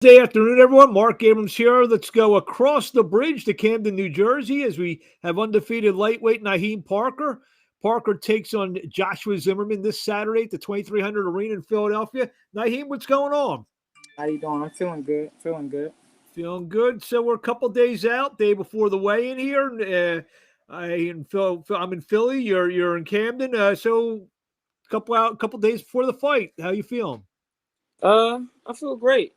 Day afternoon, everyone. Mark Abrams here. Let's go across the bridge to Camden, New Jersey, as we have undefeated lightweight Naheem Parker. Parker takes on Joshua Zimmerman this Saturday at the 2300 Arena in Philadelphia. Naheem, what's going on? How you doing? I'm feeling good. Feeling good. Feeling good. So we're a couple days out, day before the weigh-in here. I'm in Philly. You're in Camden. So couple days before the fight. How you feeling? I feel great.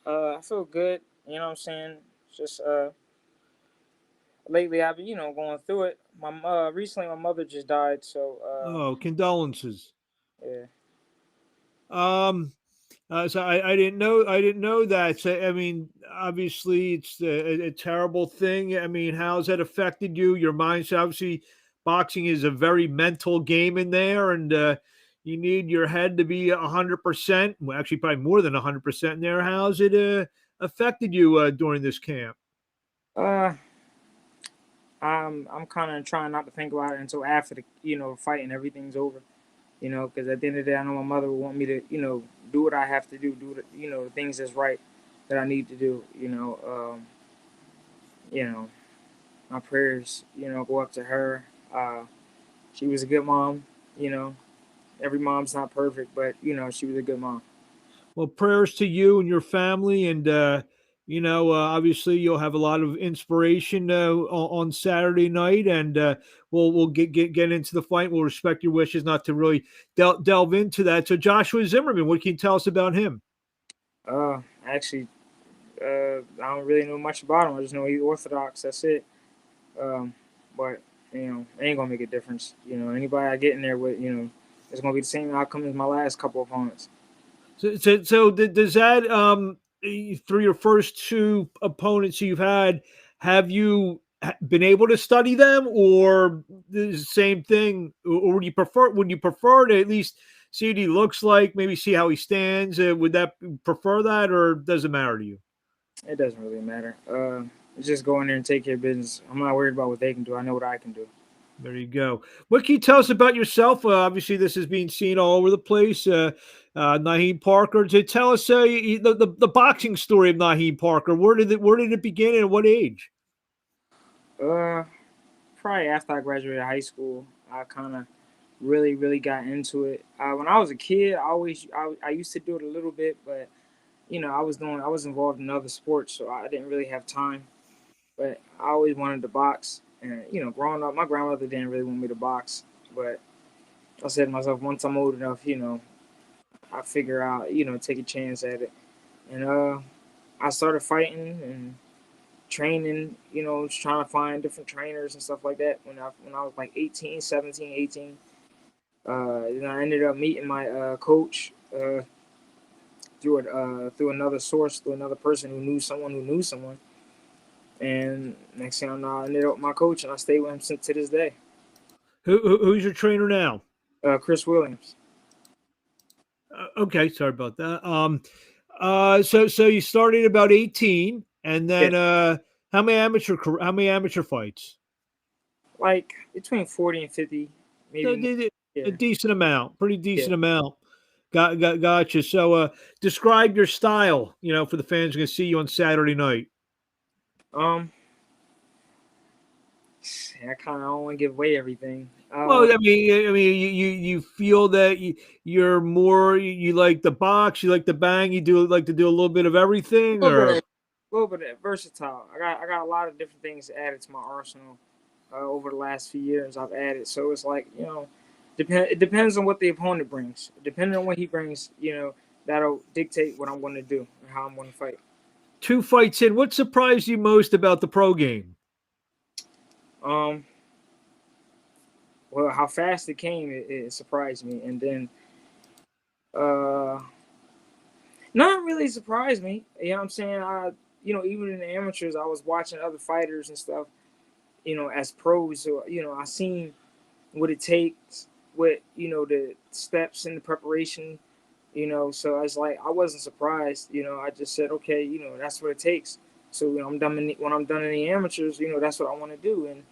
I feel good. You know what I'm saying? Just lately I've been going through it. My recently my mother just died, so Oh, condolences. yeah. Um, so I didn't know that. So, I mean, obviously, it's a terrible thing. I mean, how's that affected you? Your mindset. Obviously, boxing is a very mental game in there, and you need your head to be 100%. Well, actually, probably more than 100% in there. How's it affected you during this camp? Uh, I'm kind of trying not to think about it until after the fight and everything's over. Because at the end of the day, I know my mother would want me to do what I have to do the the things that's right that I need to do. You know my prayers go up to her. She was a good mom. You know, every mom's not perfect, but she was a good mom. Well, prayers to you and your family, and obviously you'll have a lot of inspiration on Saturday night, and we'll get into the fight. We'll respect your wishes not to really delve into that. So, Joshua Zimmerman, what can you tell us about him? Actually, I don't really know much about him. I just know he's Orthodox. That's it. Um, but it ain't gonna make a difference. Anybody I get in there with, it's gonna be the same outcome as my last couple opponents. Does that through your first two opponents you've had, have you been able to study them, or the same thing, or would you prefer to at least see what he looks like, maybe see how he stands? Would that prefer that, or does it matter to you? It doesn't really matter. Just go in there and take care of business. I'm not worried about what they can do. I know what I can do. There you go. What can you tell us about yourself? Obviously, this is being seen all over the place. Naheem Parker. To tell us the boxing story of Naheem Parker. Where did it begin and at what age? Uh, Probably after I graduated high school, I kind of really got into it. When I was a kid, I used to do it a little bit, but I was involved in other sports, so I didn't really have time. But I always wanted to box, and growing up, my grandmother didn't really want me to box, but I said to myself, once I'm old enough, I figure out, take a chance at it, and I started fighting and training, just trying to find different trainers and stuff like that. When I was like 18, 17, 18, then I ended up meeting my coach through another source, through another person who knew someone. And next thing I know, I ended up with my coach, and I stayed with him since to this day. Who's your trainer now? Chris Williams. Okay, sorry about that. So you started about 18, and Yeah, then how many amateur fights? like between 40 and 50, So maybe more. a Yeah, decent amount, pretty yeah. decent amount. Gotcha. So describe your style. For the fans who are going to see you on Saturday night. Um, I kind of don't want to give away everything. Well, I mean, you feel that you like the box, you like the bang, you do like to do a little bit of everything, A little bit, or of, a little bit of versatile. I got a lot of different things added to my arsenal over the last few years. I've added, so it's like It depends on what the opponent brings. Depending on what he brings, that'll dictate what I'm going to do and how I'm going to fight. two fights in. What surprised you most about the pro game? Um, well, how fast it came, it surprised me, and then uh, not really surprised me. You know what I'm saying? Even in the amateurs, I was watching other fighters and stuff. As pros, so I seen what it takes, what the steps and the preparation. So I was like, I wasn't surprised. I just said, okay, that's what it takes. So when I'm done in the amateurs, that's what I want to do. And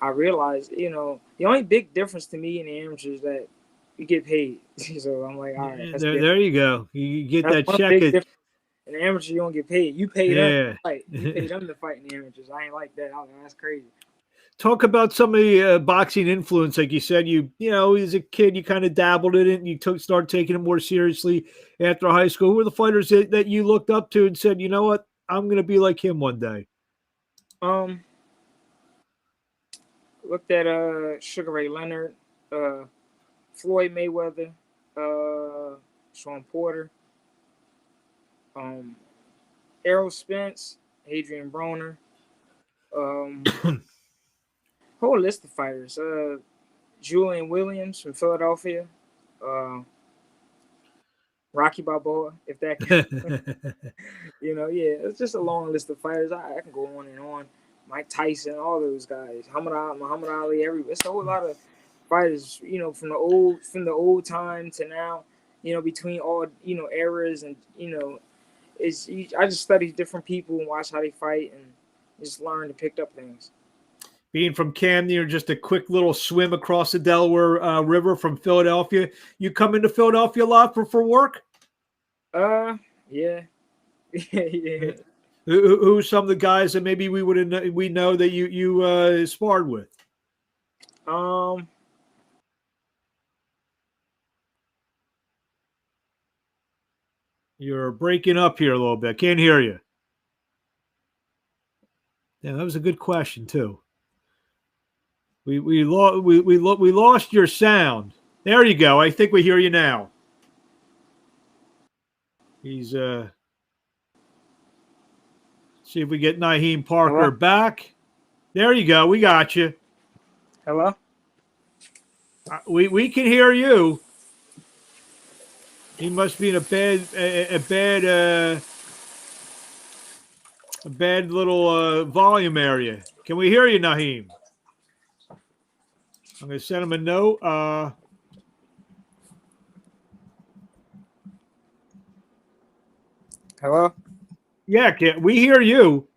I realized, the only big difference to me in the amateurs is that you get paid. So I'm like, all right, that's There, good. there you go. You get That's that one check. big difference. In the amateur, you don't get paid. You pay them to Yeah. fight. You pay them to fight in the amateurs. I ain't like that. That's crazy. Talk about some of the boxing influence, like you said. You know, as a kid, you kind of dabbled in it, and you started taking it more seriously after high school. Who were the fighters that you looked up to and said, you know what, I'm going to be like him one day? Um, Looked at Sugar Ray Leonard, uh, Floyd Mayweather, Sean Porter, um, Errol Spence, Adrian Broner, whole list of fighters. Julian Williams from Philadelphia, uh, Rocky Balboa, if that yeah, it's just a long list of fighters. I can go on and on. Mike Tyson, all those guys, Muhammad Ali, it's a whole lot of fighters. From the old time to now. Between all eras, and I just study different people and watch how they fight and just learn and pick up things. Being from Camden, or just a quick little swim across the Delaware River from Philadelphia. You come into Philadelphia a lot for work? Yeah, yeah. Who's some of the guys that maybe we know that you sparred with? Um, You're breaking up here a little bit. Can't hear you. Yeah, that was a good question too. We lost your sound. There you go. I think we hear you now. He's see if we get Naheem Parker hello, back. There you go. We got you. hello. We can hear you. He must be in a bad little volume area. Can we hear you, Naheem? I'm going to send him a note. Hello. Yeah, can we hear you?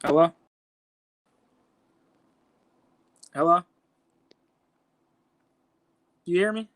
Hello. Hello. You hear me?